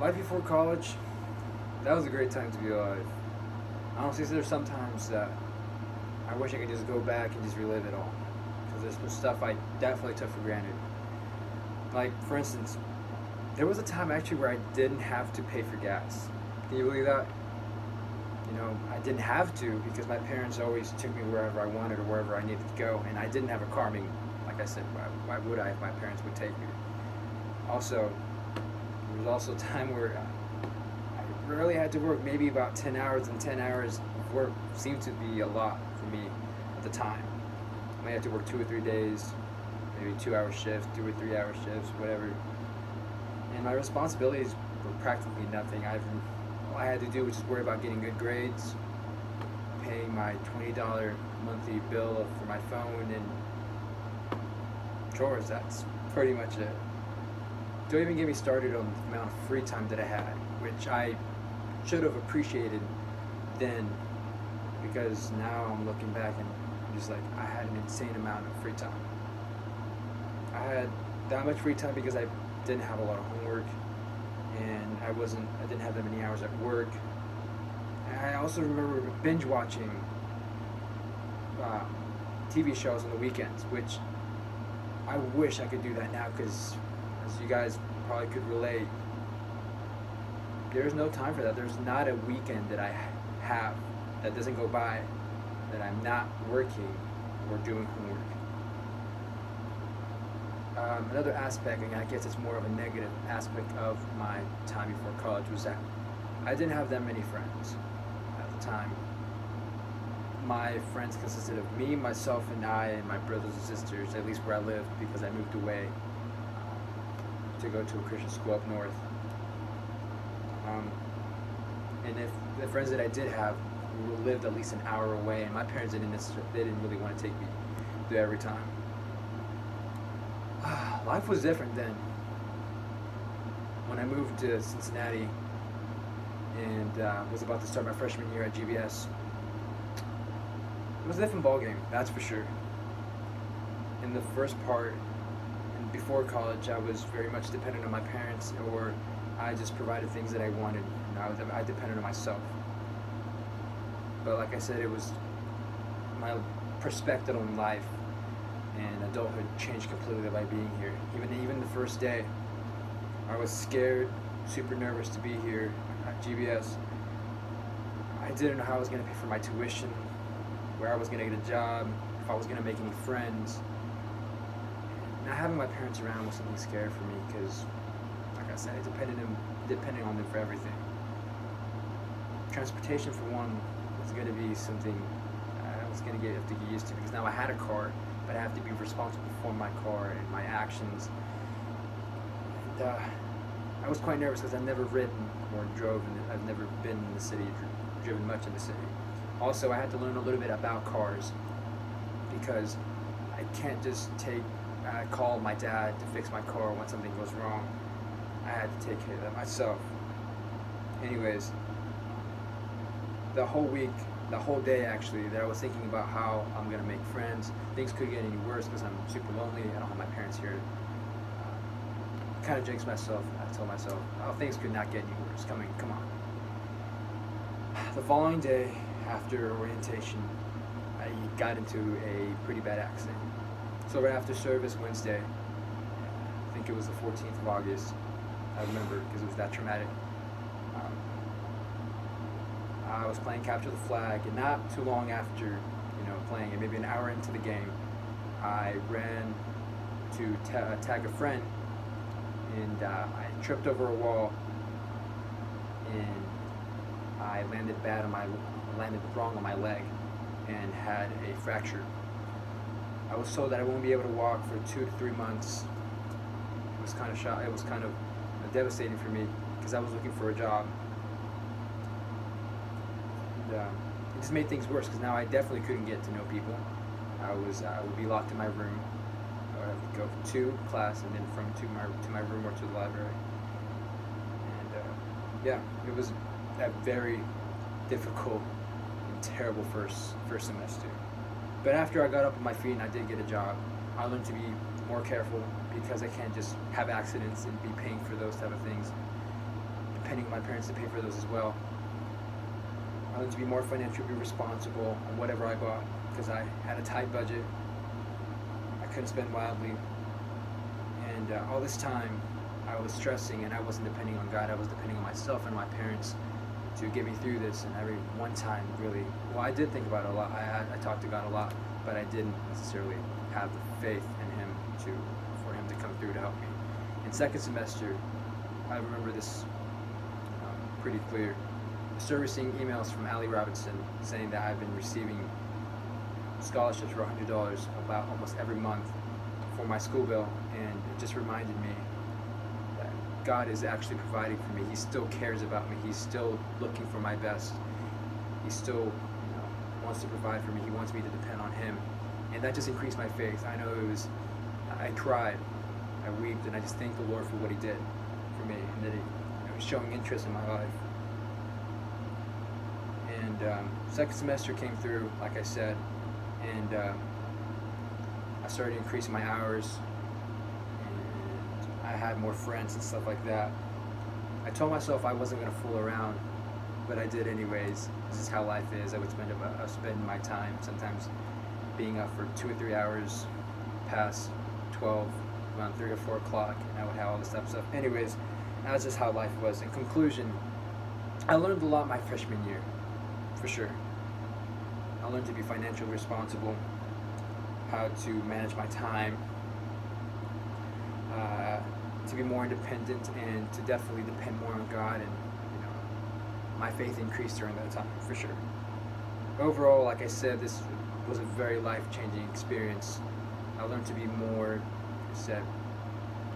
Life before college, that was a great time to be alive. Honestly, there's sometimes that I wish I could just go back and just relive it all. Because there's some stuff I definitely took for granted. Like, for instance, there was a time actually where I didn't have to pay for gas. Can you believe that? You know, I didn't have to because my parents always took me wherever I wanted or wherever I needed to go, and I didn't have a car. I mean, like I said, why would I if my parents would take me? Also, there was also a time where I rarely had to work, maybe about 10 hours, and 10 hours of work seemed to be a lot for me at the time. I may have to work 2 or 3 days, maybe 2-hour shifts, 2 or 3-hour shifts, whatever. And my responsibilities were practically nothing. All I had to do was just worry about getting good grades, paying my $20 monthly bill for my phone, and chores. That's pretty much it. Don't even get me started on the amount of free time that I had, which I should have appreciated then, because now I'm looking back and I'm just like, I had an insane amount of free time. I had that much free time because I didn't have a lot of homework, and I didn't have that many hours at work. And I also remember binge watching TV shows on the weekends, which I wish I could do that now, because as you guys probably could relate, there's no time for that. There's not a weekend that I have that doesn't go by that I'm not working or doing homework. Another aspect, and I guess it's more of a negative aspect of my time before college, was that I didn't have that many friends at the time. My friends consisted of me, myself, and I, and my brothers and sisters, at least where I lived, because I moved away to go to a Christian school up north. And if the friends that I did have lived at least an hour away, and my parents didn't really want to take me there every time. Life was different then. When I moved to Cincinnati and was about to start my freshman year at GBS, it was a different ballgame, that's for sure. In the first part, and before college, I was very much dependent on my parents, or I just provided things that I wanted, and I depended on myself. But like I said, it was my perspective on life and adulthood changed completely by being here. Even the first day, I was scared, super nervous to be here at GBS. I didn't know how I was going to pay for my tuition, where I was going to get a job, if I was going to make any friends. Not having my parents around was something scary for me because, like I said, I depended on them for everything. Transportation, for one, was going to be something I was going to have to get used to, because now I had a car, but I have to be responsible for my car and my actions. And I was quite nervous because I've never ridden or drove, and I've never been in the city, driven much in the city. Also, I had to learn a little bit about cars, because I can't just call my dad to fix my car when something goes wrong. I had to take care of that myself. Anyways, the whole week, the whole day actually, that I was thinking about how I'm gonna make friends. Things could get any worse because I'm super lonely. I don't have my parents here. Kind of jinxed myself. I told myself, oh, things could not get any worse. Come on. The following day, after orientation, I got into a pretty bad accident. So right after service Wednesday, I think it was the 14th of August, I remember because it was that traumatic. I was playing capture the flag, and not too long after, playing it, maybe an hour into the game, I ran to tag a friend, and I tripped over a wall, and I landed wrong on my leg, and had a fracture. I was told that I won't be able to walk for 2 to 3 months. It was kind of devastating for me because I was looking for a job. And, it just made things worse because now I definitely couldn't get to know people. I would be locked in my room. I would have to go to class and then to my room or to the library. And yeah, it was a very difficult and terrible first semester. But after I got up on my feet and I did get a job, I learned to be more careful because I can't just have accidents and be paying for those type of things. depending on my parents to pay for those as well. I learned to be more financially responsible on whatever I bought because I had a tight budget. I couldn't spend wildly. And all this time, I was stressing and I wasn't depending on God. I was depending on myself and my parents to get me through this. And every one time, really, well, I did think about it a lot. I talked to God a lot, but I didn't necessarily have the faith in Him for Him to come through to help me. In second semester, I remember this pretty clear. I started receiving emails from Allie Robinson saying that I've been receiving scholarships for $100 about almost every month for my school bill, and it just reminded me that God is actually providing for me. He still cares about me. He's still looking for my best. He still wants to provide for me. He wants me to depend on Him, and that just increased my faith. I know I cried, I wept, and I just thanked the Lord for what He did for me, and that He was showing interest in my life. And second semester came through, like I said, and I started increasing my hours, and I had more friends and stuff like that. I told myself I wasn't going to fool around, but I did anyways. This is how life is. I would spend my time sometimes being up for 2 or 3 hours past 12, around 3 or 4 o'clock, and I would have all this stuff. Anyways, that's just how life was. In conclusion, I learned a lot my freshman year, for sure. I learned to be financially responsible, how to manage my time, to be more independent, and to definitely depend more on God. And my faith increased during that time, for sure. Overall, like I said, this was a very life-changing experience. I learned to be more,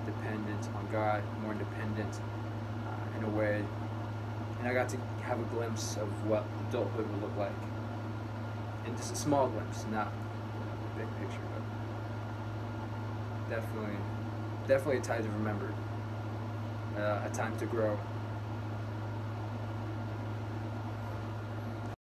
dependent on God, more independent in a way, and I got to have a glimpse of what adulthood would look like, and just a small glimpse, not the big picture, but definitely a time to remember, a time to grow.